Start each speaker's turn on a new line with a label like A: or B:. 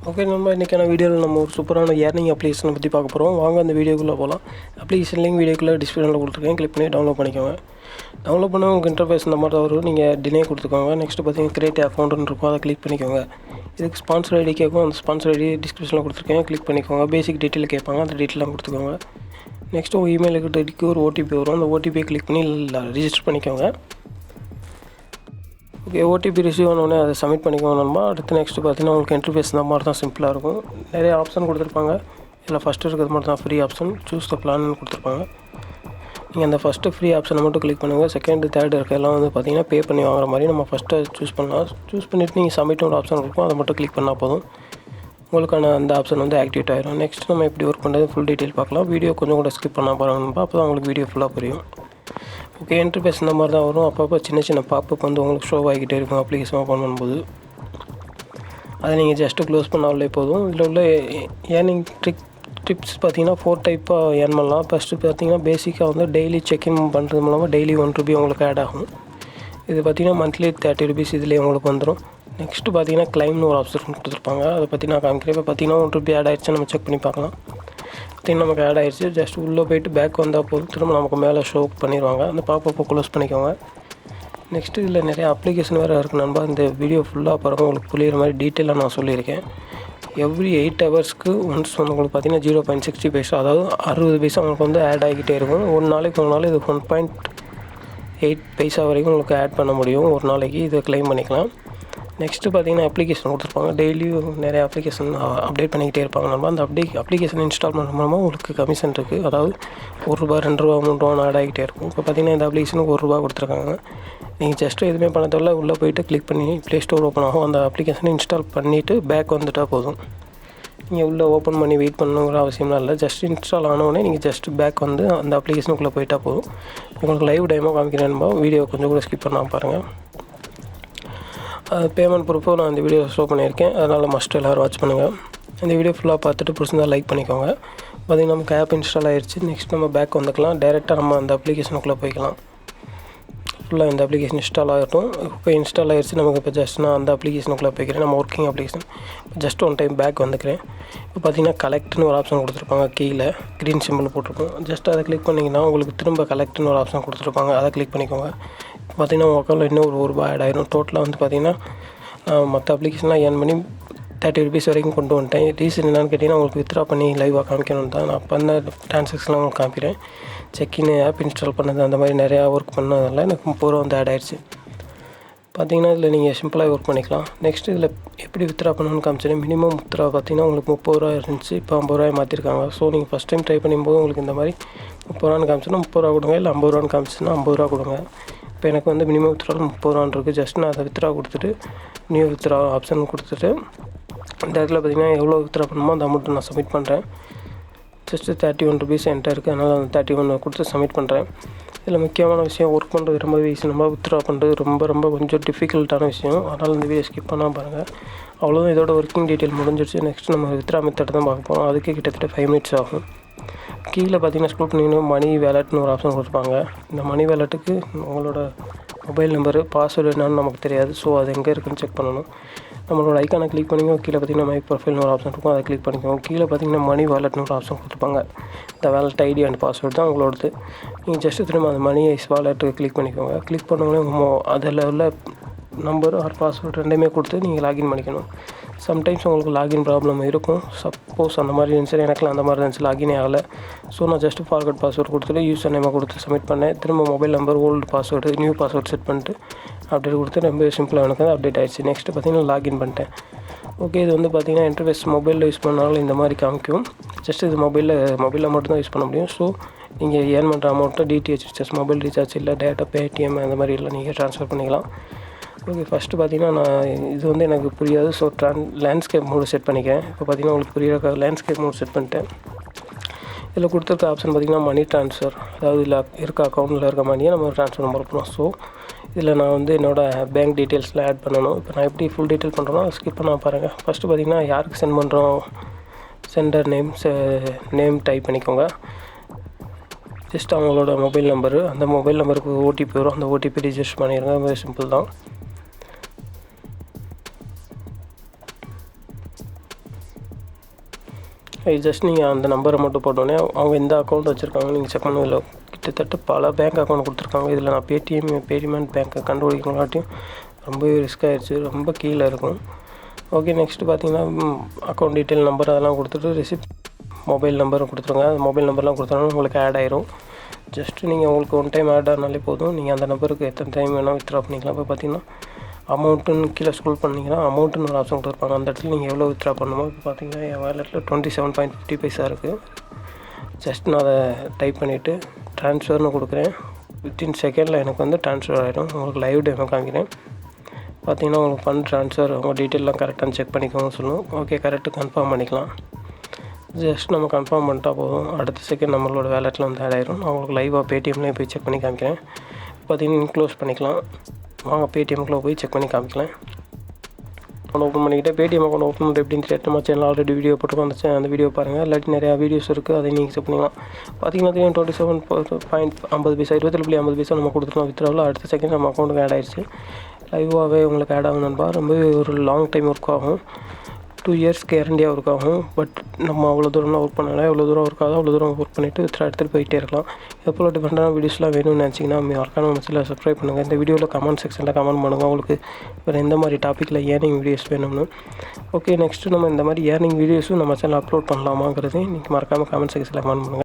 A: Okay நம்ம இன்றைக்கான வீடியோவில் நம்ம ஒரு சூப்பரான ஏர்னிங் அப்ளிகேஷனை பற்றி பார்க்க போகிறோம். வாங்க அந்த வீடியோக்குள்ளே போகலாம். அப்ளிகேஷன் லிங்க் வீடியோக்குள்ளே டிஸ்கிரிப்ஷனில் கொடுத்துருக்கேன், கிளிக் பண்ணி டவுன்லோட் பண்ணிக்கோங்க. டவுன்லோட் பண்ண உங்களுக்கு இன்டர்ஃபேஸ் இந்த மாதிரி தான் வரும். நீங்கள் டினே கொடுத்துக்கோங்க. நெக்ஸ்ட்டு பார்த்தீங்கன்னா கிரியேட் அக்கௌண்ட்னு இருக்கும், அதை கிளிக் பண்ணிக்கோங்க. இதுக்கு ஸ்பான்சர் ஐடி கேட்கும், அந்த ஸ்பான்சர் ஐடி டிஸ்கிரிப்ஷனில் கொடுத்துருக்கேன், கிளிக் பண்ணிக்கோங்க. பேசிக் டீட்டெயில் கேட்பாங்க, அந்த டீட்டெயிலாம் கொடுத்துக்கோங்க. நெக்ஸ்ட்டு உங்கள் இமெயில் ஐடிக்கு ஒரு ஓடிபி வரும், அந்த ஓடிபியை கிளிக் பண்ணி ரிஜிஸ்டர் பண்ணிக்கோங்க. ஓகே, ஓடிபி ரிசீவ் ஆனோடனே அதை சப்மிட் பண்ணிக்கோங்க. நம்ம அடுத்து நெக்ஸ்ட்டு பார்த்தீங்கன்னா உங்களுக்கு இன்டர்ஃபேஸ் இந்த மாதிரி தான் சிம்பிளாக இருக்கும். நிறைய ஆப்ஷன் கொடுத்துருப்பாங்க. இதில் ஃபஸ்ட்டு இருக்கிறது மட்டும் தான் ஃப்ரீ ஆப்ஷன், சூஸ் த பிளான்னு கொடுத்துருப்பாங்க. நீங்கள் அந்த ஃபஸ்ட்டு ஃப்ரீ ஆப்ஷனை மட்டும் கிளிக் பண்ணுங்கள். செகண்ட் தேர்ட் இருக்கலாம் வந்து பார்த்தீங்கன்னா பே பண்ணி வாங்குற மாதிரி நம்ம ஃபஸ்ட்டு சூஸ் பண்ணலாம். சூஸ் பண்ணிவிட்டு நீங்கள் சப்மிட் ஒரு ஆப்ஷன் இருக்கும், அதை மட்டும் கிளிக் பண்ணால் போதும், உங்களுக்கான அந்த ஆப்ஷன் வந்து ஆக்டிவேட் ஆகிடும். நெக்ஸ்ட் நம்ம எப்படி ஒர்க் பண்ணுறது ஃபுல் டீட்டெயில் பார்க்கலாம். வீடியோ கொஞ்சம் கூட ஸ்கிப் பண்ணால் பாருங்கள், அப்போ தான் உங்களுக்கு வீடியோ ஃபுல்லாக புரியும். ஓகே, இன்டர்ஃபேஸ் இந்த மாதிரி தான் வரும். அப்பப்போ சின்ன சின்ன பாப்பப் வந்து உங்களுக்கு ஷோ ஆகிக்கிட்டே இருக்கும் அப்ளிகேஷன் ஓப்பன் பண்ணும்போது. அதை நீங்கள் ஜஸ்ட்டு க்ளோஸ் பண்ணாலே போதும். இதில் உள்ள ஏர்னிங் டிப்ஸ் பார்த்தீங்கன்னா 4 டைப்பாக ஏர்ன் பண்ணலாம். ஃபஸ்ட்டு பார்த்தீங்கன்னா பேசிக்காக வந்து டெய்லி செக்இன் பண்ணுறது மூலமாக டெய்லி ₹1 உங்களுக்கு ஆட் ஆகும். இது பார்த்தீங்கன்னா மந்த்லி ₹30 இதிலே உங்களுக்கு வந்துடும். நெக்ஸ்ட்டு பார்த்தீங்கன்னா கிளைம்னு ஒரு ஆப்ஷன் கொடுத்துருப்பாங்க, அதை பற்றி நான் காமிக்கிறேன். இப்போ பார்த்தீங்கன்னா ₹1 ஆட் ஆகிடுச்சு, நம்ம செக் பண்ணி பார்க்கலாம். பார்த்தீங்கன்னா நமக்கு ஆட் ஆகிடுச்சு. ஜஸ்ட் உள்ளே போய்ட்டு பேக் வந்தால் போதும், திரும்ப நமக்கு மேலே ஷோ பண்ணிடுவாங்க. அந்த பாப்பப்போ க்ளோஸ் பண்ணிக்கோங்க. நெக்ஸ்ட்டு இதில் நிறைய அப்ளிகேஷன் வேறு இருக்குது நண்பா. இந்த வீடியோ ஃபுல்லாக பாருங்கள், உங்களுக்கு புரியுற மாதிரி டீட்டெயிலாக நான் சொல்லியிருக்கேன். எவ்ரி 8 ஹவர்ஸ்க்கு ஒன்ஸ் வந்து உங்களுக்கு பார்த்தீங்கன்னா 0.60 பைசா, அதாவது 60 பைசா உங்களுக்கு வந்து ஆட் ஆகிக்கிட்டே இருக்கும். ஒரு நாளைக்கு இது 1.8 பைசா வரைக்கும் உங்களுக்கு ஆட் பண்ண முடியும் ஒரு நாளைக்கு. இதை கிளைம் பண்ணிக்கலாம். நெக்ஸ்ட்டு பார்த்தீங்கன்னா அப்ளிகேஷன் கொடுத்துருப்பாங்க. டெய்லியும் நிறைய அப்ளிகேஷன் அப்டேட் பண்ணிக்கிட்டே இருப்பாங்க. நம்ம அந்த அப்ளிகேஷன் இன்ஸ்டால் பண்ணுற மூலமாக உங்களுக்கு கமிஷன் இருக்குது. அதாவது ₹1, ₹2, ₹3 ஆட் ஆகிட்டே இருக்கும். இப்போ பார்த்தீங்கன்னா இந்த அப்ளிகேஷனுக்கு ₹1 கொடுத்துருக்காங்க. நீங்கள் ஜஸ்ட்டு எதுவுமே பண்ண தேவையில்ல, உள்ளே போய்ட்டு கிளிக் பண்ணி ப்ளே ஸ்டோர் ஓப்பன் ஆகும். அந்த அப்ளிகேஷனை இன்ஸ்டால் பண்ணிவிட்டு பேக் வந்துட்டால் போதும். நீங்கள் உள்ளே ஓப்பன் பண்ணி வெயிட் பண்ணணுங்கிற அவசியம்லாம் இல்லை. ஜஸ்ட் இன்ஸ்டால் ஆனோடனே நீங்கள் ஜஸ்ட்டு பேக் வந்து அந்த அப்ளிகேஷனுக்குள்ளே போயிட்டால் போதும். உங்களுக்கு லைவ் டைமாக காமிக்கிறேன். வீடியோ கொஞ்சம் கூட ஸ்கிப் பண்ணாமல் பாருங்கள். பேமெண்ட் ப்ரூஃபோ நான் இந்த வீடியோ ஷோ பண்ணியிருக்கேன், அதனால் மஸ்ட் எல்லோரும் வாட்ச் பண்ணுங்கள். இந்த வீடியோ ஃபுல்லாக பார்த்துட்டு பிடிச்சிருந்தா லைக் பண்ணிக்கோங்க. பார்த்திங்கன்னா நமக்கு ஆப் இன்ஸ்டால் ஆகிடுச்சு. நெக்ஸ்ட் நம்ம பேக் வந்துக்கலாம். டைரெக்டாக நம்ம அந்த அப்ளிகேஷனுக்குள்ளே போய்க்கலாம். ஃபுல்லாக இந்த அப்ளிகேஷன் இன்ஸ்டால் ஆகட்டும். இப்போ இன்ஸ்டால் ஆகிடுச்சு. நமக்கு இப்போ ஜஸ்ட் நான் அந்த அப்ளிகேஷனுக்குள்ளே போய்க்கிறேன். நம்ம working application just one time back வந்துக்கிறேன். இப்போ பார்த்தீங்கன்னா கலெக்ட்னு ஒரு ஆப்ஷன் கொடுத்துருப்பாங்க, கீழே க்ரீன் சிம்பிள் போட்டிருக்கோம். ஜஸ்ட் அதை கிளிக் பண்ணிங்கன்னா உங்களுக்கு திரும்ப கலெக்ட்னு ஒரு ஆப்ஷன் கொடுத்துருப்பாங்க, அதை கிளிக் பண்ணிக்கோங்க. பார்த்தீங்கன்னா உங்கள் அக்கௌண்ட்டில் இன்னும் ஒரு ₹1 ஆட் ஆகிடும். டோட்டலாக வந்து பார்த்தீங்கன்னா மற்ற அப்ளிகேஷன்லாம் ஏர்ன் பண்ணி ₹30 வரைக்கும் கொண்டு வந்துட்டேன். ரீசன் என்னென்னு கேட்டிங்கன்னா உங்களுக்கு வித்ட்ரா பண்ணி லைவாக காமிக்கணும் தான். நான் பண்ண ட்ரான்சாக்ஷன்லாம் உங்களுக்கு காமிக்கிறேன். செக்இன் ஆப் இன்ஸ்டால் பண்ணது அந்த மாதிரி நிறையா ஒர்க் பண்ணதால எனக்கு ₹30 வந்து ஆட் ஆகிடுச்சு. பார்த்தீங்கன்னா இதில் நீங்கள் சிம்பிளாக ஒர்க் பண்ணிக்கலாம். நெக்ஸ்ட் இதில் எப்படி வித்ட்ரா பண்ணணும்னு காமிச்சேன். மினிமம் வித்ட்ரா பார்த்தீங்கன்னா உங்களுக்கு ₹30 இருந்துச்சு, இப்போ ₹50 மாற்றிருக்காங்க. ஸோ நீங்கள் ஃபஸ்ட் டைம் ட்ரை பண்ணும்போது உங்களுக்கு இந்த மாதிரி ₹30 காமிச்சுன்னா ₹30 கொடுங்க, இல்லை ₹50 காமிச்சுன்னா ₹50 கொடுங்க. இப்போ எனக்கு வந்து மினிமம் வித்ட்ரா ₹30 இருக்குது. ஜஸ்ட் நான் அதை வித்ட்ரா கொடுத்துட்டு நியூ வித்ட்ரா ஆப்ஷன் கொடுத்துட்டு இந்த இடத்துல பார்த்தீங்கன்னா எவ்வளோ வித்ட்ரா பண்ணுமோ அந்த அமௌண்ட்டு நான் சப்மிட் பண்ணுறேன். ஜஸ்ட்டு ₹31 என்கிட்ட இருக்குது, அதனால் அந்த 31 கொடுத்து சப்மிட் பண்ணுறேன். இதில் முக்கியமான விஷயம், ஒர்க் பண்ணுறது ரொம்பவே ஈஸி. நம்ம வித்ட்ரா பண்ணுறது ரொம்ப கொஞ்சம் டிஃபிகல்ட்டான விஷயம். அதனால் இந்த வீடியோ ஸ்கிப் பண்ணால் பாருங்கள். அவ்வளோதான், இதோட ஒர்க்கிங் டீட்டெயில் முடிஞ்சிடுச்சு. நெக்ஸ்ட் நம்ம வித்ட்ரா மெத்தட் தான் பார்க்க போகிறோம். அதுக்கு கிட்டத்தட்ட 5 மினிட்ஸ் ஆகும். கீழே பார்த்தீங்கன்னா ஸ்க்ரோல் பண்ணிங்கன்னா மணி வேலட்னு ஒரு ஆப்ஷன் கொடுத்துருப்பாங்க. இந்த மணி வேலட்டுக்கு உங்களோட மொபைல் நம்பரு பாஸ்வேர்டு என்னன்னு நமக்கு தெரியாது. ஸோ அது எங்கே இருக்குன்னு செக் பண்ணணும். நம்மளோட ஐக்கானை கிளிக் பண்ணிக்கோங்க. கீழே பார்த்தீங்கன்னா மை ப்ரொஃபைல்னு ஒரு ஆப்ஷன் இருக்கும், அதை கிளிக் பண்ணிக்கோங்க. கீழே பார்த்தீங்கன்னா மணி வேலட்னு ஒரு ஆப்ஷன் கொடுத்துருப்பாங்க. இந்த வேலட் ஐடி அண்ட் பாஸ்வேர்டு தான் உங்களோடது. நீங்கள் ஜஸ்ட்டு திரும்ப அந்த Moneyinz வாலெட்டுக்கு கிளிக் பண்ணிக்கோங்க. கிளிக் பண்ணோடனே அதில் உள்ள நம்பர் ஆர் பாஸ்வேர்டு ரெண்டுமே கொடுத்து நீங்கள் லாகின் பண்ணிக்கணும். சம்டைம்ஸ் உங்களுக்கு லாகின் ப்ராப்ளம் இருக்கும். சப்போஸ் அந்த மாதிரி இருந்துச்சு, எனக்குலாம் அந்த மாதிரி இருந்துச்சு, லாகினே ஆகலை. ஸோ நான் ஜஸ்ட்டு ஃபார்கட் பாஸ்வேர்டு கொடுத்துட்டு யூசர் நேமை கொடுத்து சப்மிட் பண்ணேன். திரும்ப mobile number old password new password set பண்ணிட்டு அப்டேட் கொடுத்து ரொம்ப சிம்பிளாக எனக்கு வந்து அப்டேட் ஆகிடுச்சு. நெக்ஸ்ட்டு பார்த்தீங்கன்னா லாகின் பண்ணிட்டேன். ஓகே, இது வந்து பார்த்தீங்கன்னா இன்டர்ஃபேஸ் மொபைலில் யூஸ் பண்ணாலும் இந்த மாதிரி காமிக்கும். ஜஸ்ட் இது மொபைலில் மட்டும் தான் யூஸ் பண்ண முடியும். ஸோ நீங்கள் ஏர்ன் பண்ணுற அமௌண்ட்டை டிடிஹெச் ஜஸ்ட் மொபைல் ரீசார்ஜ் இல்லை டேட்டா பேடிஎம் அந்த மாதிரி எல்லாம் நீங்கள் ட்ரான்ஸ்ஃபர் பண்ணிக்கலாம். ஓகே, ஃபஸ்ட்டு பார்த்தீங்கன்னா நான் இது வந்து எனக்கு புரியாது. ஸோ லேண்ட்ஸ்கேப் மோடு செட் பண்ணிக்கேன். இப்போ பார்த்தீங்கன்னா உங்களுக்கு புரியுற லேண்ட்ஸ்கேப் மோடு செட் பண்ணிட்டேன். இதில் கொடுத்துருக்க ஆப்ஷன் பார்த்தீங்கன்னா மணி ட்ரான்ஸ்ஃபர், அதாவது இதில் இருக்க அக்கௌண்ட்டில் இருக்க மணியை நம்ம ட்ரான்ஸ்ஃபர் நம்பர் பண்ணோம். ஸோ இதில் நான் வந்து என்னோடய பேங்க் டீட்டெயில்ஸில் ஆட் பண்ணணும். இப்போ நான் எப்படி ஃபுல் டீட்டெயில் பண்ணுறேன்னா ஸ்கிப் பண்ண பாருங்கள். ஃபஸ்ட்டு பார்த்தீங்கன்னா யாருக்கு சென்ட் பண்ணுறோம், சென்டர் நேம் டைப் பண்ணிக்கோங்க. ஜஸ்ட் அவங்களோட மொபைல் நம்பரு, அந்த மொபைல் நம்பருக்கு ஓடிபி வரும், அந்த ஓடிபி ரிஜிஸ்டர் பண்ணிடுங்க. வெரி சிம்பிள் தான். ஜஸ்ட் நீங்கள் அந்த நம்பரை மட்டும் போட்டோன்னே அவங்க எந்த அக்கௌண்ட் வச்சுருக்காங்க நீங்கள் செக் பண்ண. இதில் கிட்டத்தட்ட பல பேங்க் அக்கௌண்ட் கொடுத்துருக்காங்க. இதில் நான் பேடிஎம் பேங்க்கை கண்டுபிடிக்கலாட்டியும் ரொம்பவே ரிஸ்க் ஆகிடுச்சு, ரொம்ப கீழே இருக்கும். ஓகே, நெக்ஸ்ட்டு பார்த்தீங்கன்னா அக்கௌண்ட் டீட்டெயில் நம்பர் அதெல்லாம் கொடுத்துட்டு ரிசிப்ட் மொபைல் நம்பரும் கொடுத்துருங்க. அந்த மொபைல் நம்பர்லாம் கொடுத்தோன்னா உங்களுக்கு ஆட் ஆயிரும். ஜஸ்ட்டு நீங்கள் உங்களுக்கு ஒன் டைம் ஆட் ஆனாலே போதும். நீங்கள் அந்த நம்பருக்கு எத்தனை டைம் வேணால் வித்ட்ரா பண்ணிக்கலாம். இப்போ பார்த்தீங்கன்னா அமௌண்ட்டுன்னு கீழே ஸ்க்ரோல் பண்ணிங்கன்னா அமௌண்ட்டுன்னு ஒரு ஆப்ஷன் கொடுத்துருப்பாங்க. அந்த இடத்துல நீங்கள் எவ்வளோ வித்ட்ரா பண்ணணுமோ இப்போ பார்த்தீங்கன்னா என் வேலெட்டில் 27.50 பைசா இருக்குது. ஜஸ்ட் நான் அதை டைப் பண்ணிவிட்டு ட்ரான்ஸ்ஃபர்னு கொடுக்குறேன். வித்தின் செகண்டில் எனக்கு வந்து ட்ரான்ஸ்ஃபர் ஆகிடும். உங்களுக்கு லைவ் டெமோ காமிக்கிறேன். பார்த்தீங்கன்னா உங்களுக்கு ஃபண்ட் ட்ரான்ஸ்ஃபர் உங்கள் டீட்டெயிலாம் கரெக்டானு செக் பண்ணிக்கோங்க சொல்லணும். ஓகே, கரெக்டாக கன்ஃபார்ம் பண்ணிக்கலாம். ஜஸ்ட் நம்ம கன்ஃபார்ம் பண்ணிட்டா போதும். அடுத்த செகண்ட் நம்மளோட வேலெட்டில் வந்து ஆட் ஆகிடும். நான் உங்களுக்கு லைவாக பேடிஎம்லேயே போய் செக் பண்ணி காமிக்கிறேன். பார்த்தீங்கன்னா க்ளோஸ் பண்ணிக்கலாம். வாங்க பேடிஎம்குள்ளே போய் செக் பண்ணி காமிக்கலாம். அக்கௌண்ட் ஓப்பன் பண்ணிக்கிட்டே பேடிஎம் அக்கௌண்ட் ஓப்பன் பண்ணுறது எப்படின்னு தெரியாது. நம்ம சேனல் ஆல்ரெடி வீடியோ போட்டுருக்கோம். அந்த வீடியோ பாருங்கள். இல்லாட்டி நிறையா வீடியோஸ் இருக்குது, அதை நீங்கள் செக் பண்ணிக்கலாம். பார்த்தீங்கன்னா 27.50 பைசா 27.50 பைசா நம்ம கொடுத்துருக்கோம் வித்ட்ராவில். அடுத்த செகண்ட் நம்ம அக்கௌண்ட்டுக்கு ஆட் ஆகிடுச்சு. லைவாகவே உங்களுக்கு ஆட் ஆகும் நண்பா. ரொம்பவே ஒரு லாங் டைம் ஒர்க் ஆகும். 2 இயர்ஸ் கேரண்டியாக ஒர்க் ஆகும். பட் நம்ம அவ்வளோ தூரம்லாம் ஒர்க் பண்ணலாம். எவ்வளோ தூரம் ஒர்க் ஆகுதோ அவ்வளோ தூரம் ஒர்க் பண்ணிவிட்டு எடுத்துகிட்டு போயிட்டே இருக்கலாம். எப்போ டிஃப்ரெண்டான வீடியோஸ்லாம் வேணும்னு நினச்சிங்கன்னா மறக்காம நம்ம சேனலை சப்ஸ்கிரைப் பண்ணுங்கள். இந்த வீடியோவில் கமெண்ட் செக்ஷனில் கமெண்ட் பண்ணுங்கள் உங்களுக்கு வேறு எந்த மாதிரி டாப்பிக்கில் ஏர்னிங் வீடியோஸ் வேணும்னு. ஓகே, நெக்ஸ்ட்டு நம்ம இந்த மாதிரி ஏர்னிங் வீடியோஸும் நம்ம சேனல் அப்லோட் பண்ணலாமாங்கிறது நீங்கள் மறக்காமல் கமெண்ட் செக்ஷனில் கமெண்ட் பண்ணுங்கள்.